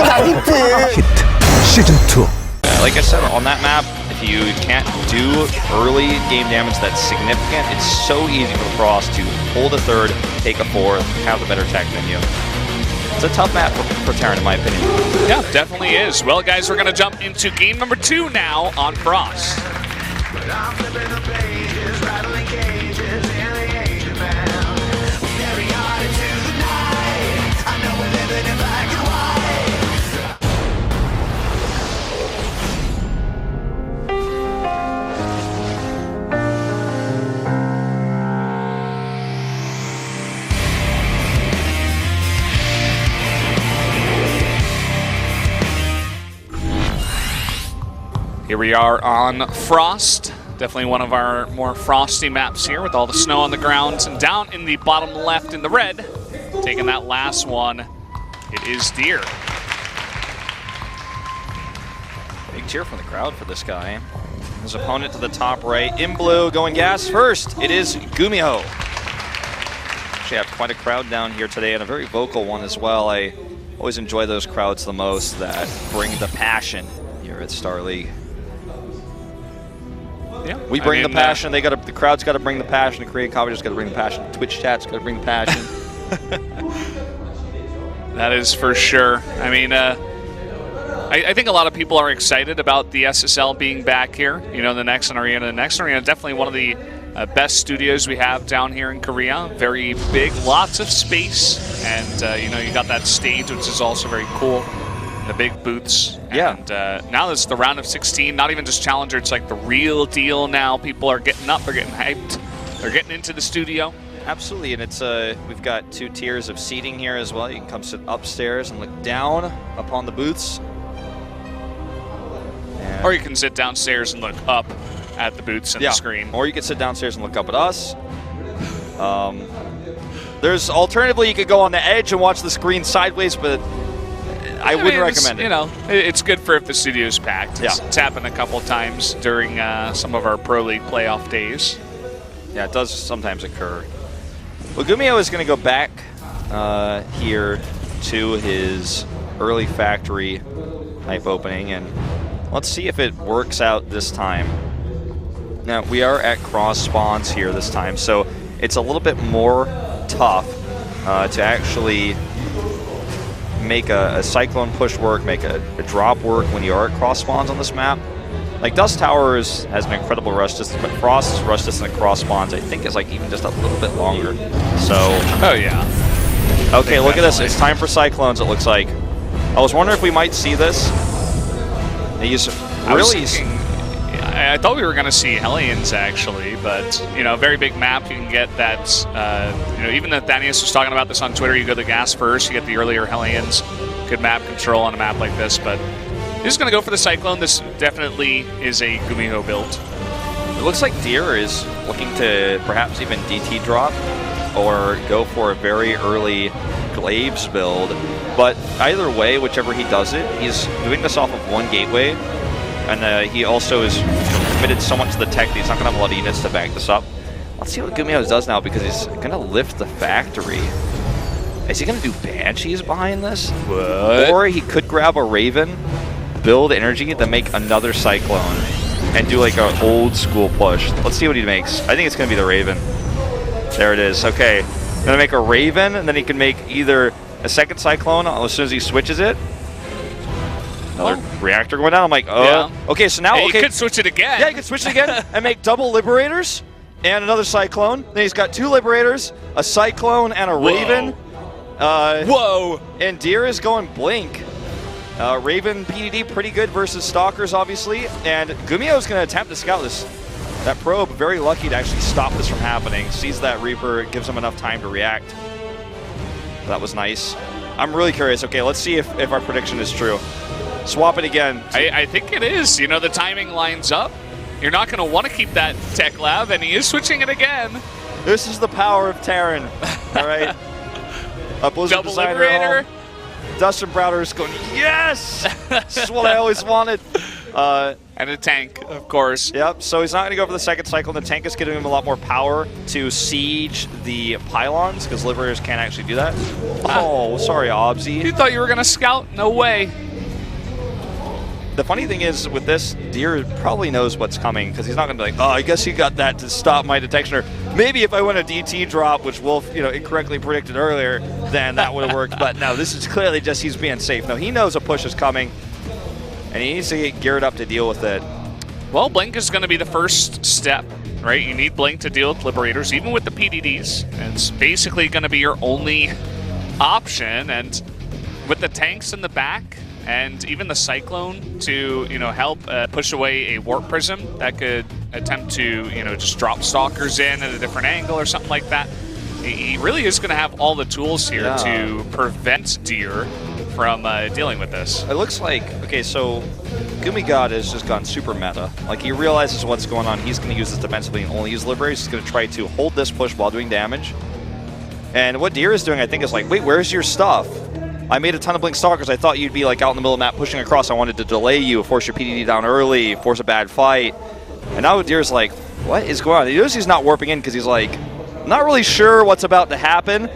Hit Season 2. Like I said, on that map, if you can't do early game damage that's significant, it's so easy for the Frost to hold a third, take a fourth, have the better tech than you. It's a tough map for Terran, in my opinion. Yeah, definitely is. Well, guys, we're going to jump into game number 2 now on Frost. Here we are on Frost. Definitely one of our more frosty maps here with all the snow on the ground. And down in the bottom left in the red, taking that last one, it is Deer. Big cheer from the crowd for this guy. His opponent to the top right, in blue, going gas first. It is GuMiho. Actually have quite a crowd down here today, and a very vocal one as well. I always enjoy those crowds the most that bring the passion here at Star League. Yeah, we bring the passion. The crowd's got to bring the passion. The Korean commentators got to bring the passion. Twitch chat's got to bring the passion. That is for sure. I mean, I think a lot of people are excited about the SSL being back here. You know, the Nexon Arena. The Nexon Arena, definitely one of the best studios we have down here in Korea. Very big, lots of space, and you know, you got that stage, which is also very cool. The big booths. Yeah. And now it's the round of 16, not even just Challenger, it's like the real deal now. People are getting up, they're getting hyped, they're getting into the studio. Absolutely, and it's we've got 2 tiers of seating here as well. You can come sit upstairs and look down upon the booths. And or you can sit downstairs and look up at the booths and the screen. Or you can sit downstairs and look up at us. There's alternatively, you could go on the edge and watch the screen sideways, but I wouldn't recommend it. You know, it's good for if the studio's packed. It's happened a couple times during some of our Pro League playoff days. Yeah, it does sometimes occur. Well, GuMiho is going to go back here to his early factory type opening, and let's see if it works out this time. Now, we are at cross spawns here this time, so it's a little bit more tough to actually make a cyclone push work, make a drop work when you are at cross spawns on this map. Like Dust Towers has an incredible rush distance, but Frost's rush distance at cross spawns I think is like even just a little bit longer. So oh yeah. Okay, look at this. It's time for cyclones, it looks like. I was wondering if we might see this. I thought we were going to see Hellions actually, but you know, very big map. You can get that. You know, even Nathanius was talking about this on Twitter. You go the gas first, you get the earlier Hellions. Good map control on a map like this, but he's going to go for the Cyclone. This definitely is a GuMiho build. It looks like Deer is looking to perhaps even DT drop or go for a very early Glaives build. But either way, whichever he does it, he's doing this off of 1 gateway. And he also is committed so much to the tech that he's not going to have a lot of units to back this up. Let's see what GuMiho does now, because he's going to lift the factory. Is he going to do Banshees behind this? What? Or he could grab a Raven, build energy, then make another Cyclone, and do like an old school push. Let's see what he makes. I think it's going to be the Raven. There it is. Okay. Going to make a Raven, and then he can make either a second Cyclone as soon as he switches it. Another reactor going down. I'm like, oh. Yeah. Okay, so now, he could switch it again. Yeah, he could switch it again and make double Liberators and another Cyclone. Then he's got 2 Liberators, a Cyclone, and a Raven. Whoa. And Deer is going Blink. Raven PDD pretty good versus Stalkers, obviously. And GuMiho is going to attempt to scout this. That probe, very lucky to actually stop this from happening. Sees that Reaper, gives him enough time to react. That was nice. I'm really curious. Okay, let's see if our prediction is true. Swap it again. I think it is. You know, the timing lines up. You're not going to want to keep that Tech Lab, and he is switching it again. This is the power of Terran. All right. Blizzard Double Liberator. Dustin Browder is going, yes! This is what I always wanted. And a tank, of course. Yep, so he's not going to go for the second cycle, and the tank is giving him a lot more power to siege the pylons, because Liberators can't actually do that. Oh, sorry, Obzy. You thought you were going to scout? No way. The funny thing is, with this, Deer probably knows what's coming, because he's not going to be like, oh, I guess you got that to stop my detection, or maybe if I went a DT drop, which Wolf incorrectly predicted earlier, then that would have worked. But no, this is clearly just he's being safe. No, he knows a push is coming, and he needs to get geared up to deal with it. Well, Blink is going to be the first step, right? You need Blink to deal with Liberators, even with the PDDs. And it's basically going to be your only option. And with the tanks in the back, and even the Cyclone to help push away a Warp Prism that could attempt to just drop Stalkers in at a different angle or something like that. He really is going to have all the tools here to prevent Deer from dealing with this. It looks like, okay, so GuMiho has just gone super meta. Like, he realizes what's going on. He's going to use this defensively and only use Liberators. He's going to try to hold this push while doing damage. And what Deer is doing, I think, is like, wait, where's your stuff? I made a ton of Blink Stalkers. I thought you'd be like out in the middle of the map pushing across. I wanted to delay you, force your PDD down early, force a bad fight. And now Deer's like, what is going on? He knows he's not warping in because he's like, not really sure what's about to happen.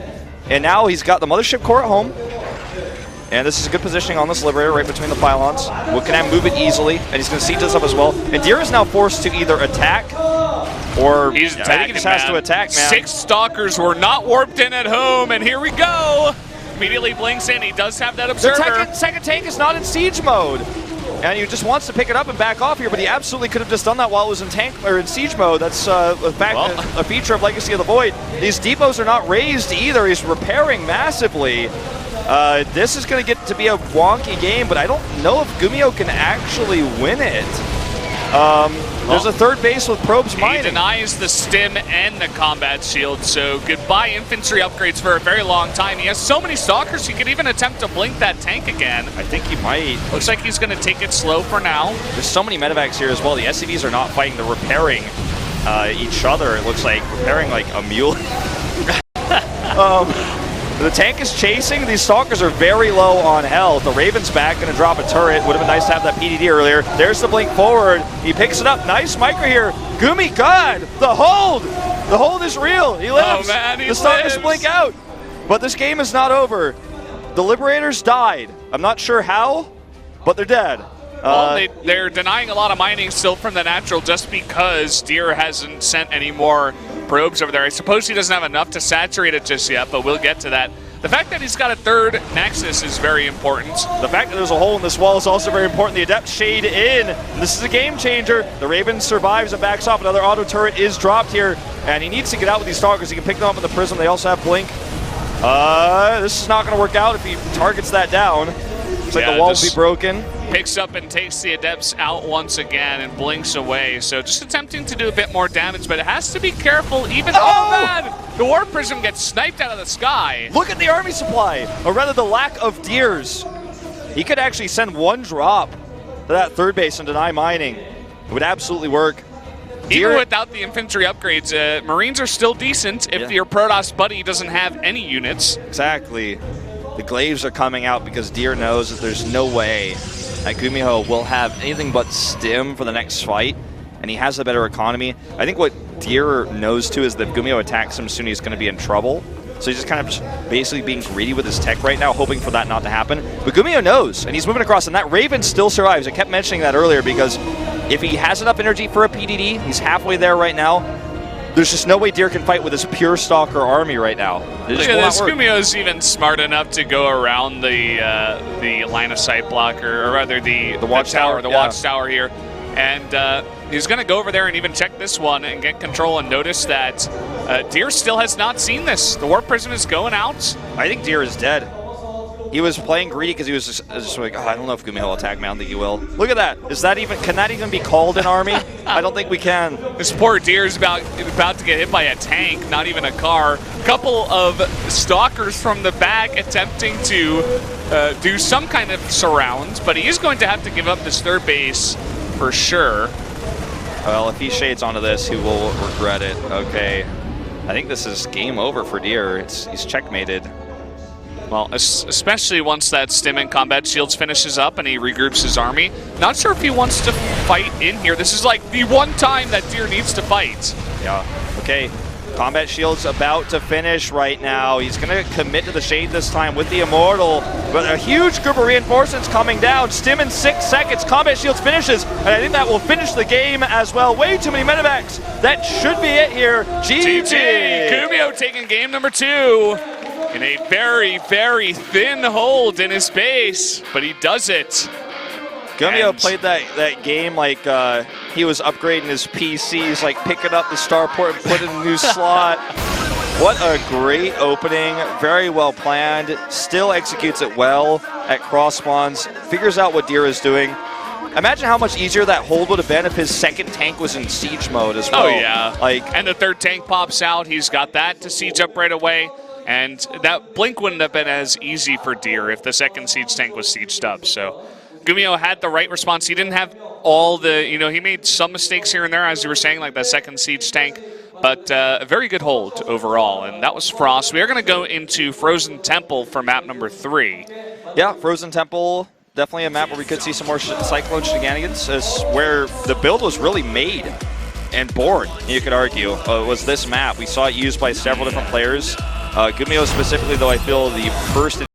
And now he's got the Mothership Core at home. And this is a good positioning on this Liberator right between the pylons. Can move it easily, and he's going to siege this up as well. And Deer is now forced to either attack or he's attacking, I think he just has to attack, man. 6 Stalkers were not warped in at home, and here we go. Immediately blinks in. He does have that Observer. The second tank is not in siege mode. And he just wants to pick it up and back off here, but he absolutely could have just done that while it was in tank or in siege mode. That's a feature of Legacy of the Void. These depots are not raised either. He's repairing massively. This is going to get to be a wonky game, but I don't know if GuMiho can actually win it. There's a third base with probes mining. He denies the stim and the combat shield, so goodbye infantry upgrades for a very long time. He has so many Stalkers, he could even attempt to blink that tank again. I think he might. Looks like he's going to take it slow for now. There's so many medevacs here as well. The SCVs are not fighting, they're repairing each other. It looks like repairing like a mule. The tank is chasing. These Stalkers are very low on health. The Raven's back, going to drop a turret. Would have been nice to have that PDD earlier. There's the blink forward. He picks it up. Nice micro here. Gumi, God, the hold. The hold is real. He lives. Oh, man, he the Stalkers lives. blink out. But this game is not over. The Liberators died. I'm not sure how, but they're dead. Well, they're denying a lot of mining still from the natural just because Deer hasn't sent any more probes over there. I suppose he doesn't have enough to saturate it just yet, but we'll get to that. The fact that he's got a third Nexus is very important. The fact that there's a hole in this wall is also very important. The Adept shade in. This is a game changer. The Raven survives and backs off. Another auto turret is dropped here, and he needs to get out with these Stalkers. He can pick them up with the Prism. They also have Blink. This is not going to work out if he targets that down. Looks like the wall will be broken. Picks up and takes the Adepts out once again and blinks away. So just attempting to do a bit more damage, but it has to be careful even. Oh, man! The Warp Prism gets sniped out of the sky. Look at the army supply, or rather the lack of Deers. He could actually send one drop to that third base and deny mining. It would absolutely work. Even without the infantry upgrades, Marines are still decent if your Protoss buddy doesn't have any units. Exactly. The Glaives are coming out because Deer knows that there's no way that GuMiho will have anything but stim for the next fight, and he has a better economy. I think what Deer knows too is that if GuMiho attacks him soon, he's going to be in trouble. So he's just kind of just basically being greedy with his tech right now, hoping for that not to happen. But GuMiho knows, and he's moving across, and that Raven still survives. I kept mentioning that earlier because if he has enough energy for a PDD, he's halfway there right now. There's just no way Deer can fight with this pure Stalker army right now. Look at this. GuMiho's even smart enough to go around the line of sight blocker, or rather the watchtower, watchtower here. And he's going to go over there and even check this one and get control and notice that Deer still has not seen this. The Warp Prism is going out. I think Deer is dead. He was playing greedy because he was just like, oh, I don't know if GuMiho will attack me. I don't think he will. Look at that. Can that even be called an army? I don't think we can. This poor Deer is about to get hit by a tank, not even a car. A couple of Stalkers from the back attempting to do some kind of surround, but he is going to have to give up this third base for sure. Well, if he shades onto this, he will regret it. Okay. I think this is game over for Deer. He's checkmated. Well, especially once that stim and combat shields finishes up and he regroups his army. Not sure if he wants to fight in here. This is like the one time that Deer needs to fight. Yeah, okay. Combat Shield's about to finish right now. He's going to commit to the Shade this time with the Immortal, but a huge group of reinforcements coming down. Stim in 6 seconds. Combat Shields finishes, and I think that will finish the game as well. Way too many medevacs. That should be it here. GG! GuMiho taking game number 2 in a very, very thin hold in his base, but he does it. GuMiho played that game like he was upgrading his PCs, like picking up the starport and putting in a new slot. What a great opening, very well planned, still executes it well at cross spawns, figures out what Deer is doing. Imagine how much easier that hold would have been if his second tank was in siege mode as well. Oh yeah, and the third tank pops out, he's got that to siege up right away. And that blink wouldn't have been as easy for Deer if the second siege tank was sieged up. So GuMiho had the right response. He didn't have all the, he made some mistakes here and there, as you were saying, like that second siege tank, but a very good hold overall. And that was Frost. We are going to go into Frozen Temple for map number 3. Yeah, Frozen Temple, definitely a map where we could see some more Cyclone shenanigans, is where the build was really made and born, you could argue, was this map. We saw it used by several different players. GuMiho specifically, though, I feel the first